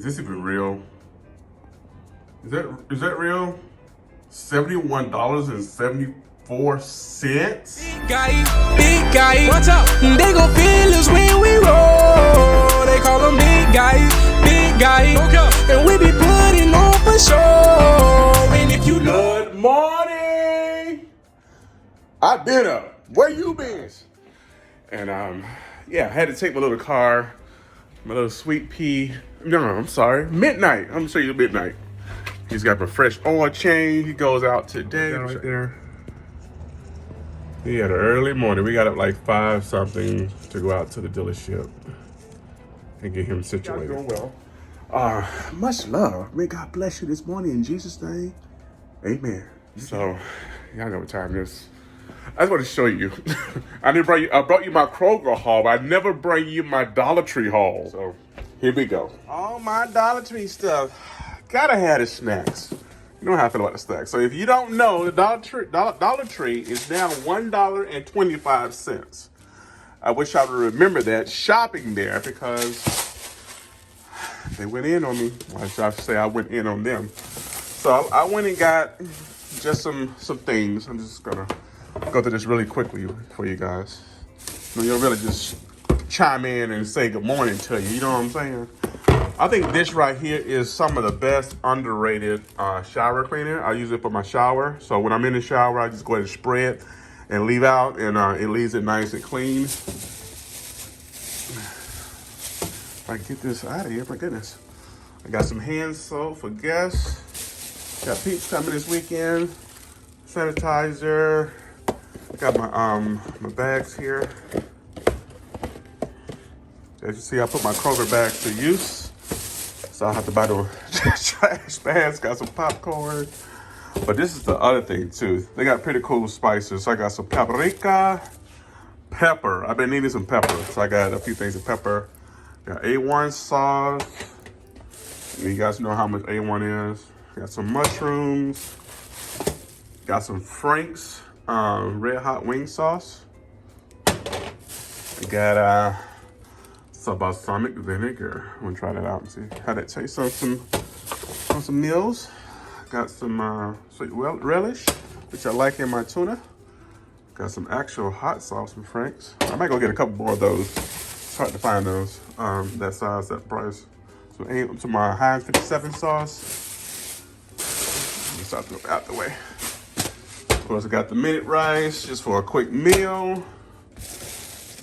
this even real? Is that real? $71.74. Big guy, watch out. They gon' feel us when we roll. They call them big guy. And we be putting on for sure. And if you know. Good morning. I've been up. Where you been? And yeah, I had to take my little car, my little sweet pea. No, I'm sorry, midnight. I'm gonna show you midnight. He's got a fresh oil change. He goes out today. Right there. He had an early morning. We got up like 5 something to go out to the dealership and get him situated. Doing well. Much love. May God bless you this morning in Jesus' name. Amen. So, y'all know what time it is. I just want to show you. I brought you my Kroger haul, but I never bring you my Dollar Tree haul. So, here we go. All my Dollar Tree stuff. Gotta have the snacks. You know how I feel about the snacks. So if you don't know, the Dollar Tree is now $1.25. I wish I would remember that shopping there because they went in on me. Well, I should say I went in on them. So I went and got just some things. I'm just gonna go through this really quickly for you guys. You'll really just chime in and say good morning to you. You know what I'm saying? I think this right here is some of the best underrated shower cleaner. I use it for my shower. So when I'm in the shower, I just go ahead and spray it and leave out, and it leaves it nice and clean. If I can get this out of here, my goodness. I got some hand soap for guests. Got peeps coming this weekend. Sanitizer. Got my bags here. As you see, I put my Kroger bags to use. So I have to buy the trash bags. Got some popcorn. But this is the other thing too. They got pretty cool spices. So I got some paprika, pepper. I've been needing some pepper. So I got a few things of pepper. Got A1 sauce. You guys know how much A1 is. Got some mushrooms. Got some Frank's red hot wing sauce. I got some balsamic vinegar. I'm gonna try that out and see how that tastes on some meals. Got some sweet relish, which I like in my tuna. Got some actual hot sauce from Frank's. I might go get a couple more of those. It's hard to find those that size, that price. So aim to my Heinz 57 sauce. Let's start throw it out the way. Of course, I got the minute rice just for a quick meal.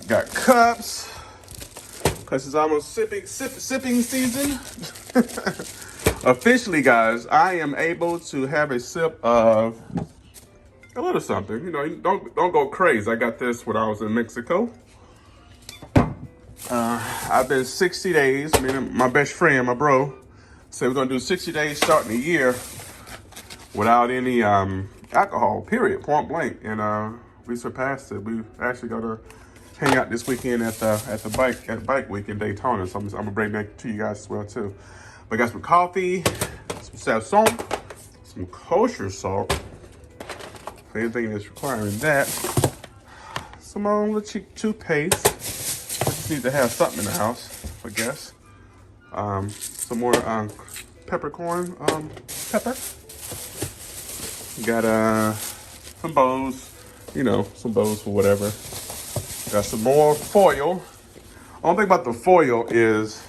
Got cups. Because it's almost sipping season. Officially, guys, I am able to have a sip of a little something. You know, don't go crazy. I got this when I was in Mexico. I've been 60 days. Me and my best friend, my bro, said we're gonna do 60 days starting the year without any alcohol. Period. Point blank. And we surpassed it. We actually got to hang out this weekend at the bike week in Daytona. So I'm gonna bring that to you guys as well too. But I got some coffee, some salt, some kosher salt. If anything that's requiring that. Some little cheap toothpaste. I just need to have something in the house, I guess. Some more peppercorn pepper. Got some bows, you know, some bows for whatever. Got some more foil. Only thing about the foil is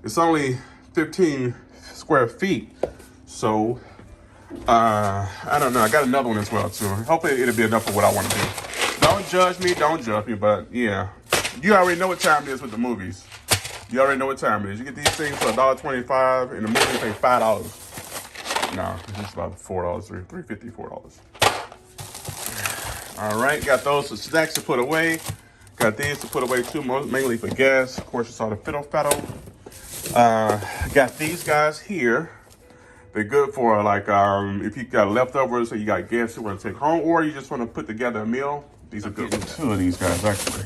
it's only 15 square feet. So, I don't know. I got another one as well, too. Hopefully it'll be enough for what I want to do. Don't judge me, but yeah. You already know what time it is with the movies. You already know what time it is. You get these things for $1.25, and the movie you pay $5. No, it's about $4, $3.50, $4. All right, got those snacks to put away. Got these to put away too, mainly for gas. Of course, it's all the fiddle-faddle. Got these guys here. They're good for like if you got leftovers or you got gas you want to take home, or you just want to put together a meal. These are good. Two of these guys actually.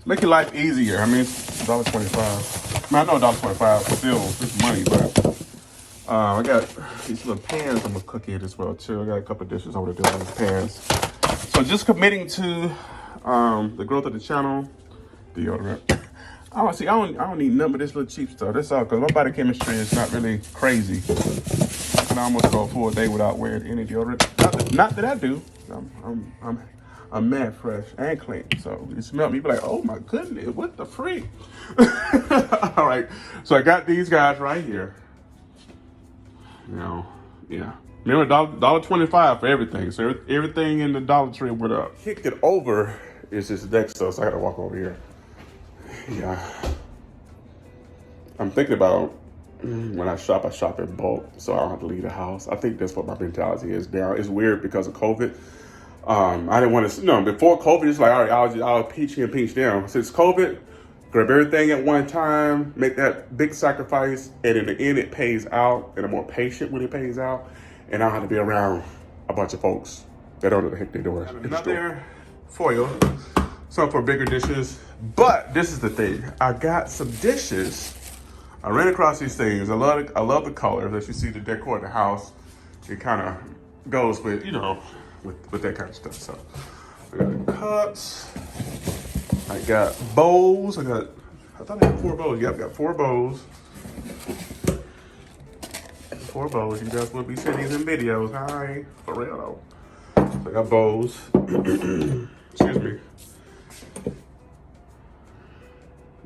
Make your life easier. I mean, it's $1.25. I know $1.25 still is money, but I got these little pans I'm gonna cook in as well too. I got a couple of dishes I want to do on these pans. So just committing to the growth of the channel, deodorant. Oh, see, I don't need none of this little cheap stuff. That's all, because my body chemistry is not really crazy. I can almost go a full day without wearing any deodorant. Not that I do. I'm mad fresh and clean. So you smell me, you be like, oh my goodness, what the freak? All right, so I got these guys right here. Now, yeah. Remember, $1.25 for everything. So everything in the Dollar Tree went up. Kicked it over is this next stuff, so I gotta walk over here. Yeah. I'm thinking about when I shop in bulk, so I don't have to leave the house. I think that's what my mentality is now. It's weird because of COVID. I didn't want to, before COVID, it's like, all right, I'll pinch here and pinch down. Since COVID, grab everything at one time, make that big sacrifice, and in the end, it pays out, and I'm more patient when it pays out, and I don't have to be around a bunch of folks that don't know the heck they're doing. Another foil, some for bigger dishes, but this is the thing. I got some dishes. I ran across these things. I love the colors. As you see, the decor of the house, it kind of goes with, with that kind of stuff. So I got the cups. I got bowls. I thought I had 4 bowls. Yep, I got 4 bowls. 4 bowls. You guys will be seeing these in videos. Hi, for real though. So I got bowls. Excuse me.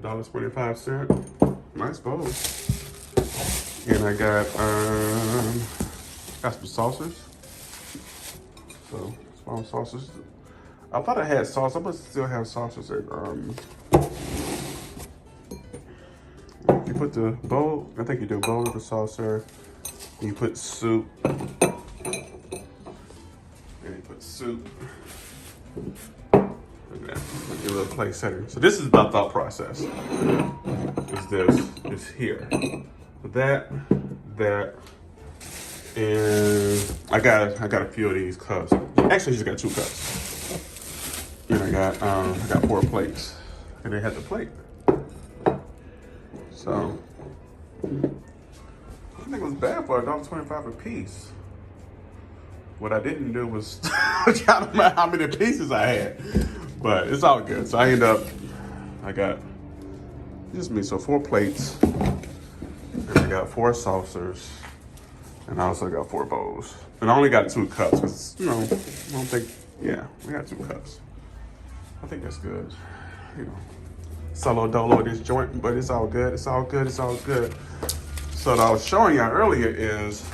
$1.25. Nice bowls. And I got some sauces. So small sauces. I thought I had sauce. I must still have sauces. You put the bowl. I think you do bowl with the saucer. You put soup. And you put soup. Look at that. Your little plate setting. So this is my thought process. Is here. That, and I got a few of these cups. Actually, I just got 2 cups. And I got 4 plates. And they had the plate. So I think it was bad for $1.25 a piece. What I didn't do was count how many pieces I had. But it's all good. So I got just me, so 4 plates. And I got 4 saucers. And I also got 4 bowls. And I only got 2 cups because, I don't think, we got 2 cups. I think that's good. Solo dolo this joint, but it's all good. It's all good. It's all good. So what I was showing y'all earlier is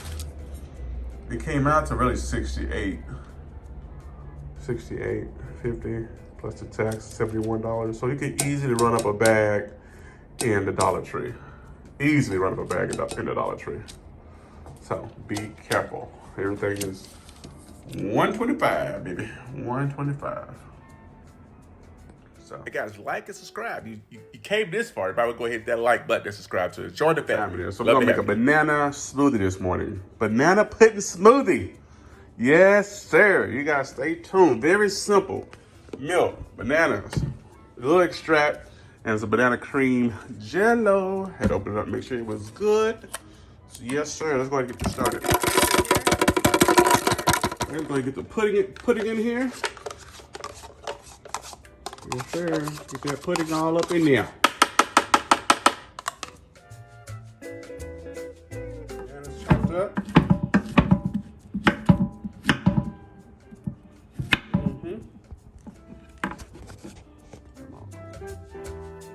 it came out to really $68.50 plus the tax, $71. So you can easily run up a bag in the Dollar Tree. Easily run up a bag in the Dollar Tree. So be careful. Everything is $1.25, baby. $1.25. So, hey guys, like and subscribe. You came this far. You probably go hit that like button and subscribe to it. Join the family. So we're gonna make a banana smoothie this morning. Banana pudding smoothie. Yes, sir. You guys stay tuned. Very simple. Milk, bananas, a little extract, and some banana cream jello. Had to open it up, make sure it was good. So yes, sir. Let's go ahead and get this started. We're going to get the pudding in here. Yes, sir. Get that pudding all up in there. Bananas chopped up.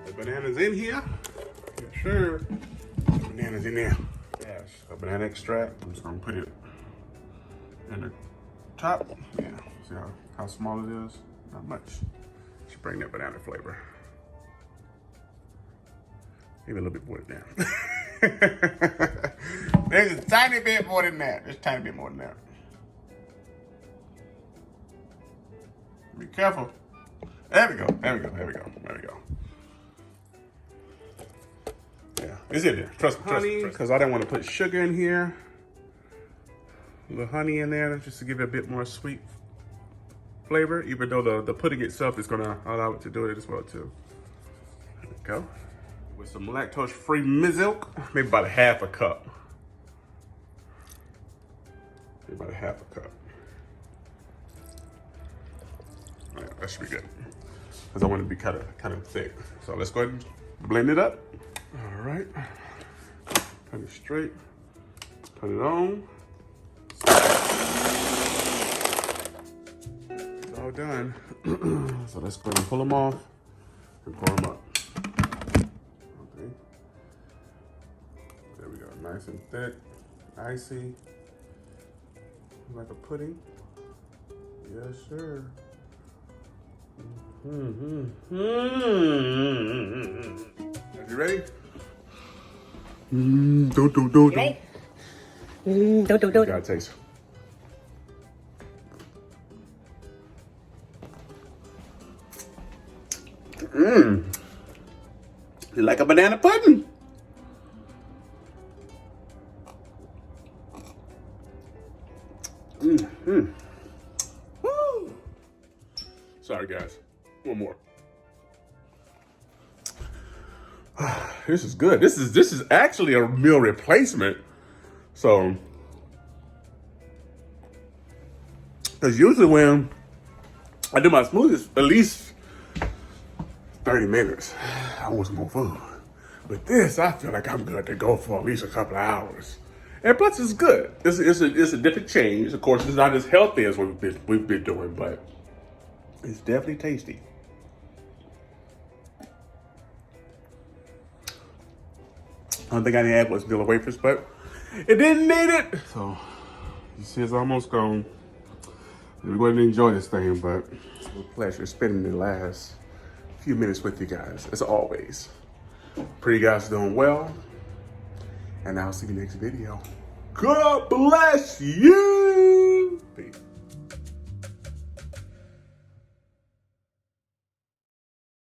The bananas in here. Yes, sir. The bananas in there. Yes, a banana extract. I'm just going to put it in the top. Yeah, see how small it is? Not much. Should bring that banana flavor. Maybe a little bit more than that. There's a tiny bit more than that. There's a tiny bit more than that. Be careful. There we go. There we go. There we go. There we go. Yeah, it's in there. Trust me, because I didn't want to put sugar in here. A little honey in there just to give it a bit more sweet flavor, even though the pudding itself is going to allow it to do it as well too. There we go. With some lactose-free milk, maybe about a half a cup. Maybe about a half a cup. All right, that should be good. Because I want it to be kind of thick. So let's go ahead and Blend it up. All right. Turn it straight. Turn it on. It's all done. So let's go ahead and pull them off and pour them up. Okay. There we go. Nice and thick. Icy. Like a pudding. Yes, sir. Are you ready? You ready? Gotta taste. You like a banana pudding? Woo! Sorry, guys. One more. This is good. This is actually a meal replacement. So, because usually when I do my smoothies, at least 30 minutes, I want some more food. But this, I feel like I'm good to go for at least a couple of hours. And plus, it's good. It's a different change. Of course, it's not as healthy as we've been doing, but it's definitely tasty. I don't think I need to add was vanilla wafers, but it didn't need it. So you see, it's almost gone. We're going to enjoy this thing, but it's a pleasure spending the last few minutes with you guys, as always. Pray you guys are doing well, and I'll see you next video. God bless you. Peace.